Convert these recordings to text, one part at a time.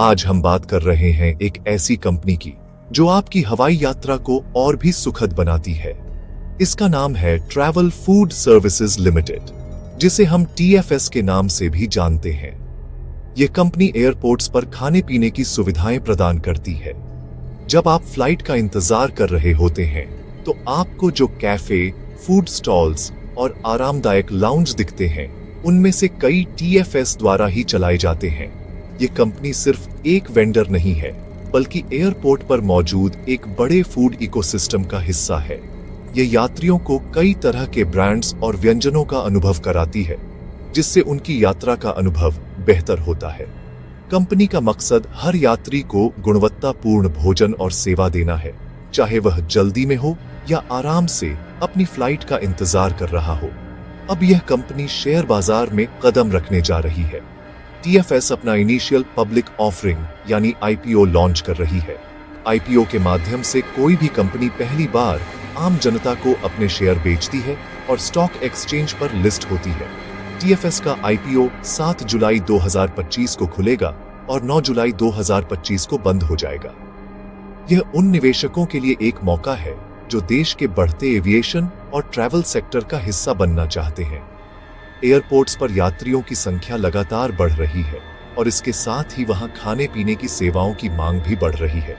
आज हम बात कर रहे हैं एक ऐसी कंपनी की जो आपकी हवाई यात्रा को और भी सुखद बनाती है। इसका नाम है ट्रैवल फूड सर्विसेज लिमिटेड, जिसे हम TFS के नाम से भी जानते हैं। यह कंपनी एयरपोर्ट्स पर खाने पीने की सुविधाएं प्रदान करती है। जब आप फ्लाइट का इंतजार कर रहे होते हैं तो आपको जो कैफे, फूड स्टॉल्स और आरामदायक लाउंज दिखते हैं, उनमें से कई TFS द्वारा ही चलाए जाते हैं। ये कंपनी सिर्फ एक वेंडर नहीं है, बल्कि एयरपोर्ट पर मौजूद एक बड़े फूड इकोसिस्टम का हिस्सा है। ये यात्रियों को कई तरह के ब्रांड्स और व्यंजनों का अनुभव कराती है, जिससे उनकी यात्रा का अनुभव बेहतर होता है। कंपनी का मकसद हर यात्री को गुणवत्तापूर्ण भोजन और सेवा देना है, चाहे वह जल्दी में हो या आराम से अपनी फ्लाइट का इंतजार कर रहा हो। अब यह कंपनी शेयर बाजार में कदम रखने जा रही है। TFS अपना इनिशियल पब्लिक ऑफरिंग यानी IPO लॉन्च कर रही है। IPO के माध्यम से कोई भी कंपनी पहली बार आम जनता को अपने शेयर बेचती है और स्टॉक एक्सचेंज पर लिस्ट होती है। TFS का IPO 7 जुलाई 2025 को खुलेगा और 9 जुलाई 2025 को बंद हो जाएगा। यह उन निवेशकों के लिए एक मौका है जो देश के बढ़ते एविएशन और ट्रैवल सेक्टर का हिस्सा बनना चाहते हैं। एयरपोर्ट्स पर यात्रियों की संख्या लगातार बढ़ रही है और इसके साथ ही वहां खाने पीने की सेवाओं की मांग भी बढ़ रही है।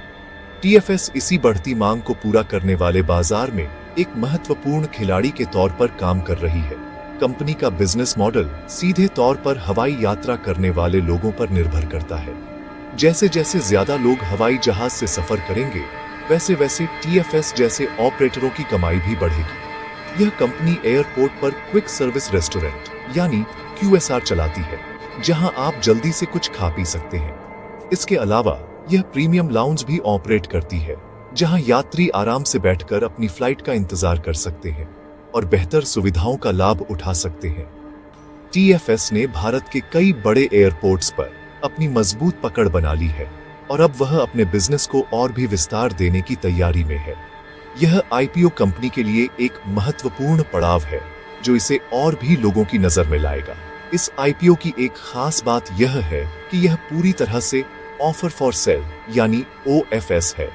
TFS इसी बढ़ती मांग को पूरा करने वाले बाजार में एक महत्वपूर्ण खिलाड़ी के तौर पर काम कर रही है। कंपनी का बिजनेस मॉडल सीधे तौर पर हवाई यात्रा करने वाले लोगों पर निर्भर करता है। जैसे जैसे ज्यादा लोग हवाई जहाज से सफर करेंगे, वैसे वैसे TFS जैसे ऑपरेटरों की कमाई भी बढ़ेगी। यह कंपनी एयरपोर्ट पर क्विक सर्विस रेस्टोरेंट यानी QSR चलाती है, जहां आप जल्दी से कुछ खा पी सकते हैं। इसके अलावा यह प्रीमियम लाउंज भी ऑपरेट करती है, जहां यात्री आराम से बैठकर अपनी फ्लाइट का इंतजार कर सकते हैं और बेहतर सुविधाओं का लाभ उठा सकते हैं। TFS ने भारत के कई बड़े एयरपोर्ट्स पर अपनी मजबूत पकड़ बना ली है और अब वह अपने बिजनेस को और भी विस्तार देने की तैयारी में है। यह IPO कंपनी के लिए एक महत्वपूर्ण पड़ाव है, जो इसे और भी लोगों की नजर में लाएगा। इस IPO की एक खास बात यह है कि यह पूरी तरह से ऑफर फॉर सेल यानी OFS है।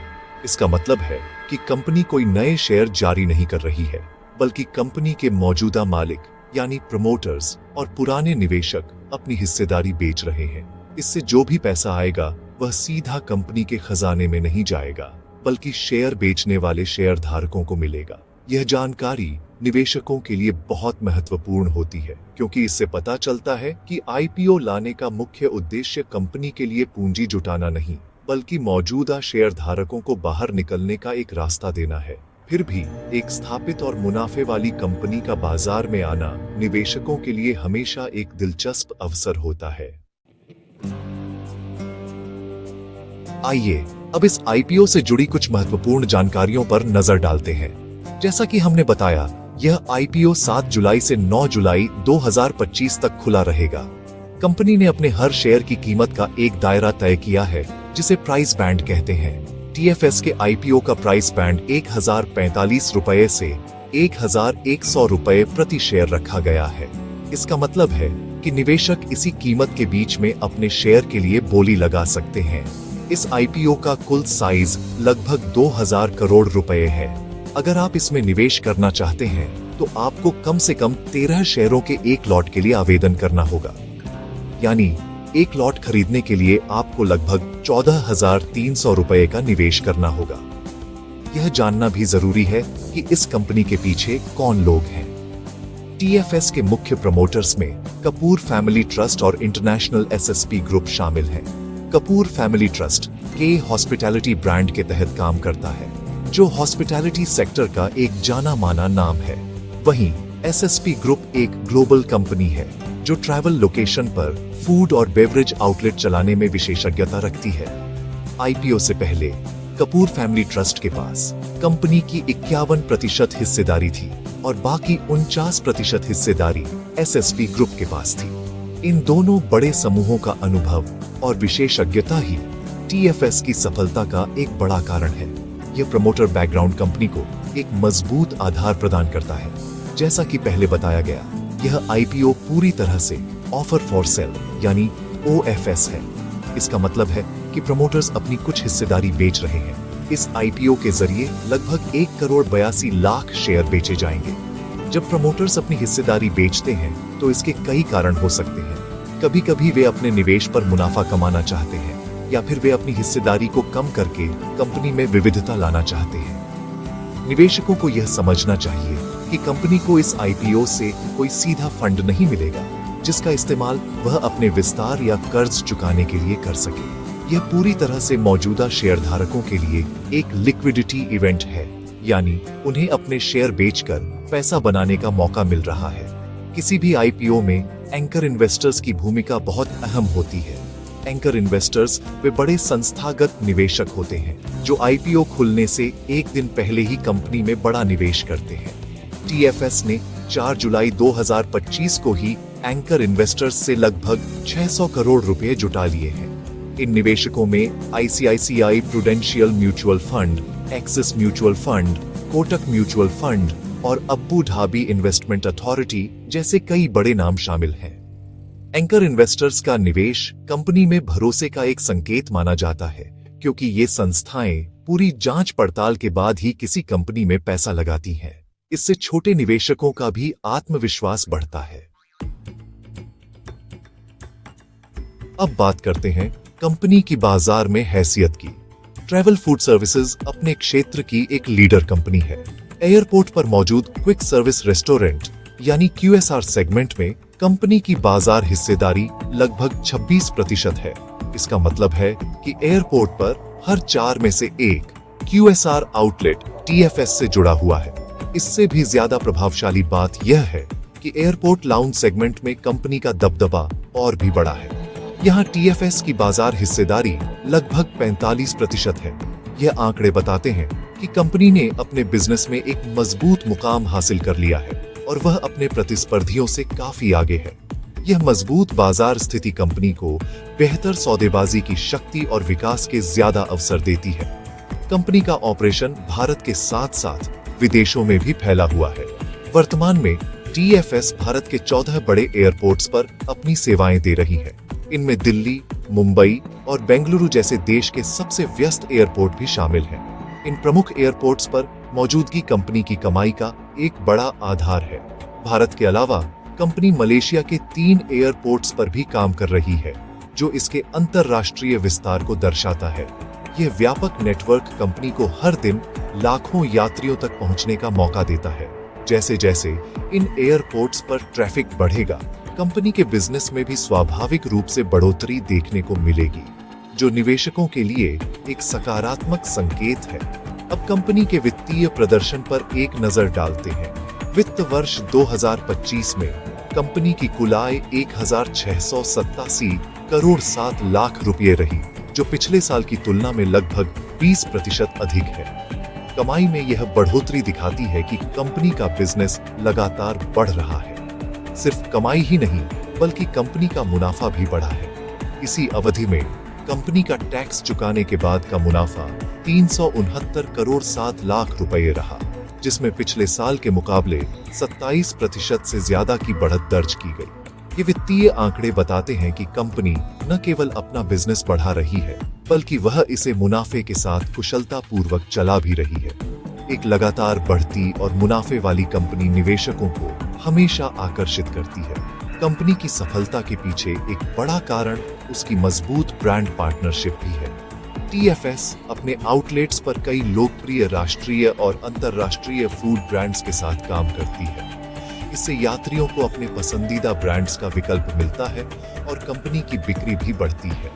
इसका मतलब है कि कंपनी कोई नए शेयर जारी नहीं कर रही है, बल्कि कंपनी के मौजूदा मालिक यानी प्रमोटर्स और पुराने निवेशक अपनी हिस्सेदारी बेच रहे हैं। इससे जो भी पैसा आएगा वह सीधा कंपनी के खजाने में नहीं जाएगा, बल्कि शेयर बेचने वाले शेयर धारकों को मिलेगा। यह जानकारी निवेशकों के लिए बहुत महत्वपूर्ण होती है, क्योंकि इससे पता चलता है कि IPO लाने का मुख्य उद्देश्य कंपनी के लिए पूंजी जुटाना नहीं, बल्कि मौजूदा शेयर धारकों को बाहर निकलने का एक रास्ता देना है। फिर भी एक स्थापित और मुनाफे वाली कंपनी का बाजार में आना निवेशकों के लिए हमेशा एक दिलचस्प अवसर होता है। आइए अब इस IPO से जुड़ी कुछ महत्वपूर्ण जानकारियों पर नजर डालते हैं। जैसा कि हमने बताया, यह IPO 7 जुलाई से 9 जुलाई 2025 तक खुला रहेगा। कंपनी ने अपने हर शेयर की कीमत का एक दायरा तय किया है, जिसे प्राइस बैंड कहते हैं। TFS के IPO का प्राइस बैंड 1045 रुपए से 1100 रुपए प्रति शेयर रखा गया है। इसका मतलब है कि निवेशक इसी कीमत के बीच में अपने शेयर के लिए बोली लगा सकते हैं। इस IPO का कुल साइज लगभग 2000 करोड़ रुपए है। अगर आप इसमें निवेश करना चाहते हैं तो आपको कम से कम 13 शेयरों के एक लॉट के लिए आवेदन करना होगा। यानी एक लॉट खरीदने के लिए आपको लगभग 14,300 रुपए का निवेश करना होगा। यह जानना भी जरूरी है कि इस कंपनी के पीछे कौन लोग हैं। TFS के मुख्य प्रमोटर्स में कपूर फैमिली ट्रस्ट और इंटरनेशनल SSP ग्रुप शामिल हैं। कपूर फैमिली ट्रस्ट के हॉस्पिटैलिटी ब्रांड के तहत काम करता है, जो हॉस्पिटैलिटी सेक्टर का एक जाना माना नाम है। वहीं SSP ग्रुप एक ग्लोबल कंपनी है, जो ट्रैवल लोकेशन पर फूड और बेवरेज आउटलेट चलाने में विशेषज्ञता रखती है। IPO से पहले कपूर फैमिली ट्रस्ट के पास कंपनी की 51% हिस्सेदारी थी और बाकी 49% हिस्सेदारी SSP ग्रुप के पास थी। इन दोनों बड़े समूहों का अनुभव और विशेषज्ञता ही TFS की सफलता का एक बड़ा कारण है। यह प्रमोटर बैकग्राउंड कंपनी को एक मजबूत आधार प्रदान करता है। जैसा कि पहले बताया गया, यह IPO पूरी तरह से ऑफर फॉर सेल यानी OFS है। इसका मतलब है कि प्रमोटर्स अपनी कुछ हिस्सेदारी बेच रहे हैं। इस आईपीओ के जरिए लगभग 1,82,00,000 शेयर बेचे जाएंगे। जब प्रमोटर्स अपनी हिस्सेदारी बेचते हैं तो इसके कई कारण हो सकते हैं। कभी कभी वे अपने निवेश पर मुनाफा कमाना चाहते हैं, या फिर वे अपनी हिस्सेदारी को कम करके कंपनी में विविधता लाना चाहते हैं। निवेशकों को यह समझना चाहिए कि कंपनी को इस आईपीओ से कोई सीधा फंड नहीं मिलेगा, जिसका इस्तेमाल वह अपने विस्तार या कर्ज चुकाने के लिए कर सके। यह पूरी तरह से मौजूदा शेयरधारकों के लिए एक लिक्विडिटी इवेंट है, यानी उन्हें अपने शेयर बेचकर पैसा बनाने का मौका मिल रहा है। किसी भी आईपीओ में एंकर इन्वेस्टर्स की भूमिका बहुत अहम होती है। एंकर इन्वेस्टर्स वे बड़े संस्थागत निवेशक होते हैं जो आईपीओ खुलने से एक दिन पहले ही कंपनी में बड़ा निवेश करते हैं। टीएफएस ने 4 जुलाई 2025 को ही एंकर इन्वेस्टर्स से लगभग 600 करोड़ रुपए जुटा लिए हैं। इन निवेशकों में ICICI prudential mutual fund, axis mutual fund, Kotak mutual fund और अब्बू धाबी इन्वेस्टमेंट अथॉरिटी जैसे कई बड़े नाम शामिल हैं। एंकर इन्वेस्टर्स का निवेश कंपनी में भरोसे का एक संकेत माना जाता है, क्योंकि ये संस्थाएं पूरी जांच पड़ताल के बाद ही किसी कंपनी में पैसा लगाती हैं। इससे छोटे निवेशकों का भी आत्मविश्वास बढ़ता है। अब बात करते हैं कंपनी की बाजार में हैसियत की। ट्रैवल फूड सर्विसेज अपने क्षेत्र की एक लीडर कंपनी है। एयरपोर्ट पर मौजूद क्विक सर्विस रेस्टोरेंट यानी QSR सेगमेंट में कंपनी की बाजार हिस्सेदारी लगभग 26% है। इसका मतलब है कि एयरपोर्ट पर हर 4 में से एक QSR आउटलेट TFS से जुड़ा हुआ है। इससे भी ज्यादा प्रभावशाली बात यह है कि एयरपोर्ट लाउंज सेगमेंट में कंपनी का दबदबा और भी बड़ा है। यहाँ TFS की बाजार हिस्सेदारी लगभग 45% है। यह आंकड़े बताते हैं कि कंपनी ने अपने बिजनेस में एक मजबूत मुकाम हासिल कर लिया है और वह अपने प्रतिस्पर्धियों से काफी आगे है। यह मजबूत बाजार स्थिति कंपनी को बेहतर सौदेबाजी की शक्ति और विकास के ज्यादा अवसर देती है। कंपनी का ऑपरेशन भारत के साथ साथ विदेशों में भी फैला हुआ है। वर्तमान में TFS भारत के 14 बड़े एयरपोर्ट्स पर अपनी सेवाएं दे रही है। इनमें दिल्ली, मुंबई और बेंगलुरु जैसे देश के सबसे व्यस्त एयरपोर्ट भी शामिल हैं। इन प्रमुख एयरपोर्ट्स पर मौजूदगी कंपनी की कमाई का एक बड़ा आधार है। भारत के अलावा कंपनी मलेशिया के 3 एयरपोर्ट्स पर भी काम कर रही है, जो इसके अंतरराष्ट्रीय विस्तार को दर्शाता है। यह व्यापक नेटवर्क कंपनी को हर दिन लाखों यात्रियों तक पहुंचने का मौका देता है। जैसे जैसे इन एयरपोर्ट्स पर ट्रैफिक बढ़ेगा, कंपनी के बिजनेस में भी स्वाभाविक रूप से बढ़ोतरी देखने को मिलेगी, जो निवेशकों के लिए एक सकारात्मक संकेत है। अब कंपनी के वित्तीय प्रदर्शन पर एक नजर डालते हैं। वित्त वर्ष 2025 में कंपनी की कुल आय 1,687 करोड़ 7 लाख रुपए रही, जो पिछले साल की तुलना में लगभग 20% अधिक है। कमाई में यह बढ़ोतरी दिखाती है कि कंपनी का बिजनेस लगातार बढ़ रहा है। सिर्फ कमाई ही नहीं, बल्कि कंपनी का मुनाफा भी बढ़ा है। इसी अवधि में कंपनी का टैक्स चुकाने के बाद का मुनाफा 369 करोड़ 7 लाख रुपए रहा, जिसमें पिछले साल के मुकाबले 27% से ज्यादा की बढ़त दर्ज की गई। ये वित्तीय आंकड़े बताते हैं कि कंपनी न केवल अपना बिजनेस बढ़ा रही है, बल्कि वह इसे मुनाफे के साथ कुशलता पूर्वक चला भी रही है। एक लगातार बढ़ती और मुनाफे वाली कंपनी निवेशकों को हमेशा आकर्षित करती है। कंपनी की सफलता के पीछे एक बड़ा कारण उसकी मजबूत ब्रांड पार्टनरशिप भी है। TFS अपने आउटलेट्स पर कई लोकप्रिय राष्ट्रीय और अंतर्राष्ट्रीय फूड ब्रांड्स के साथ काम करती है। इससे यात्रियों को अपने पसंदीदा ब्रांड्स का विकल्प मिलता है और कंपनी की बिक्री भी बढ़ती है।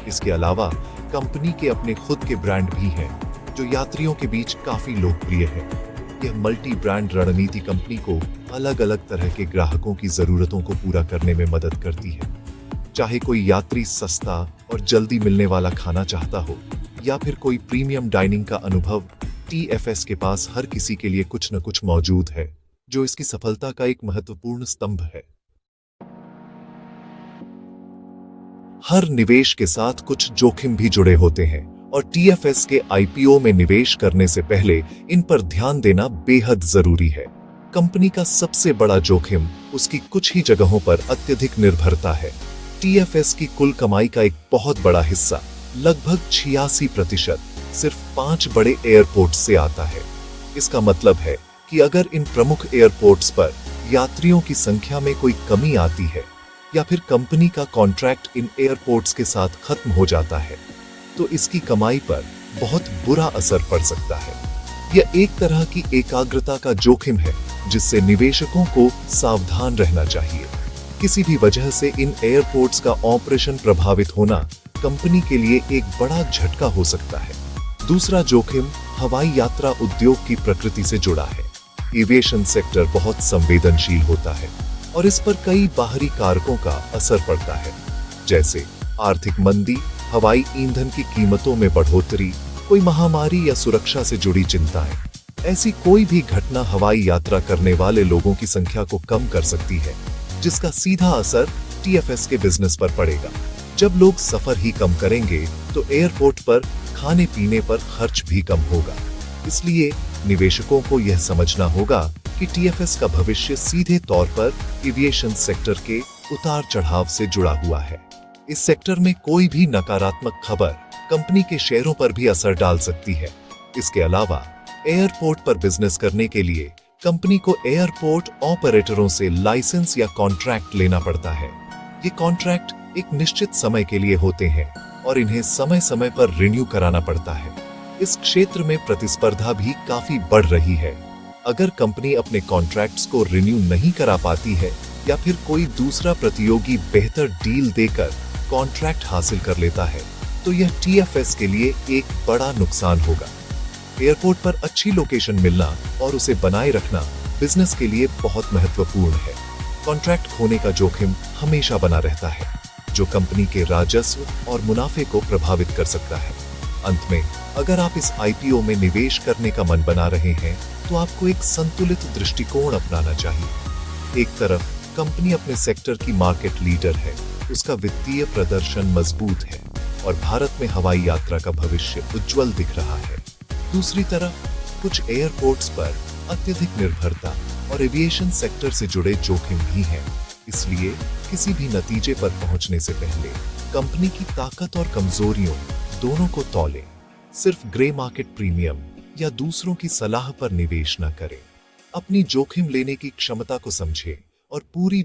इसके अलावा कंपनी के अपने खुद के ब्रांड भी हैं, जो यात्रियों के बीच काफी लोकप्रिय है। यह मल्टी ब्रांड रणनीति कंपनी को अलग अलग तरह के ग्राहकों की जरूरतों को पूरा करने में मदद करती है। चाहे कोई यात्री सस्ता और जल्दी मिलने वाला खाना चाहता हो, या फिर कोई प्रीमियम डाइनिंग का अनुभव, TFS के पास हर किसी के लिए कुछ न कुछ मौजूद है, जो इसकी सफलता का एक महत्वपूर्ण स्तंभ है। हर निवेश के साथ कुछ जोखिम भी जुड़े होते हैं और TFS के IPO में निवेश करने से पहले इन पर ध्यान देना बेहद जरूरी है। कंपनी का सबसे बड़ा जोखिम उसकी कुछ ही जगहों पर अत्यधिक निर्भरता है। टीएफएस की कुल कमाई का एक बहुत बड़ा हिस्सा, लगभग 86%, सिर्फ 5 बड़े एयरपोर्ट से आता है। इसका मतलब है कि अगर इन प्रमुख एयरपोर्ट्स पर यात्रियों की संख्या में कोई कमी आती है या फिर कंपनी का कॉन्ट्रैक्ट इन एयरपोर्ट्स के साथ खत्म हो जाता है, तो इसकी कमाई पर बहुत बुरा असर पड़ सकता है। यह एक तरह की एकाग्रता का जोखिम है जिससे निवेशकों को सावधान रहना चाहिए। किसी भी वजह से इन एयरपोर्ट्स का ऑपरेशन प्रभावित होना कंपनी के लिए एक बड़ा झटका हो सकता है। दूसरा जोखिम हवाई यात्रा उद्योग की प्रकृति से जुड़ा है। एविएशन सेक्टर बहुत संवेदनशील होता है और इस पर कई बाहरी कारकों का असर पड़ता है, जैसे आर्थिक मंदी, हवाई ईंधन की कीमतों में बढ़ोतरी, कोई महामारी या सुरक्षा से जुड़ी चिंताएं। ऐसी कोई भी घटना हवाई यात्रा करने वाले लोगों की संख्या को कम कर सकती है, जिसका सीधा असर टीएफएस के बिजनेस पर पड़ेगा। जब लोग सफर ही कम करेंगे तो एयरपोर्ट पर खाने पीने पर खर्च भी कम होगा। इसलिए निवेशकों को यह समझना होगा कि टीएफएस का भविष्य सीधे तौर पर एविएशन सेक्टर के उतार चढ़ाव से जुड़ा हुआ है। इस सेक्टर में कोई भी नकारात्मक खबर कंपनी के शेयरों पर भी असर डाल सकती है। इसके अलावा एयरपोर्ट पर बिजनेस करने के लिए कंपनी को एयरपोर्ट ऑपरेटरों से लाइसेंस या कॉन्ट्रैक्ट लेना पड़ता है। ये कॉन्ट्रैक्ट एक निश्चित समय के लिए होते हैं और इन्हें समय समय पर रिन्यू कराना पड़ता है। इस क्षेत्र में प्रतिस्पर्धा भी काफी बढ़ रही है। अगर कंपनी अपने कॉन्ट्रैक्ट्स को रिन्यू नहीं करा पाती है या फिर कोई दूसरा प्रतियोगी बेहतर डील देकर कॉन्ट्रैक्ट हासिल कर लेता है, तो यह टीएफएस के लिए एक बड़ा नुकसान होगा। एयरपोर्ट पर अच्छी लोकेशन मिलना और उसे बनाए रखना बिजनेस के लिए बहुत महत्वपूर्ण है। कॉन्ट्रैक्ट खोने का जोखिम हमेशा बना रहता है, जो कंपनी के राजस्व और मुनाफे को प्रभावित कर सकता है। अंत में, अगर आप इस आईपीओ में निवेश करने का मन बना रहे हैं, तो आपको एक संतुलित दृष्टिकोण अपनाना चाहिए। एक तरफ कंपनी अपने सेक्टर की मार्केट लीडर है, उसका वित्तीय प्रदर्शन मजबूत है और भारत में हवाई यात्रा का भविष्य उज्जवल दिख रहा है। दूसरी तरफ कुछ एयरपोर्ट्स पर अत्यधिक निर्भरता और एविएशन सेक्टर से जुड़े जोखिम भी हैं। इसलिए किसी भी नतीजे पर पहुंचने से पहले कंपनी की ताकत और कमजोरियों दोनों को तौलें। सिर्फ ग्रे मार्केट प्रीमियम या दूसरों की सलाह पर निवेश न करें। अपनी जोखिम लेने की क्षमता को समझें और पूरी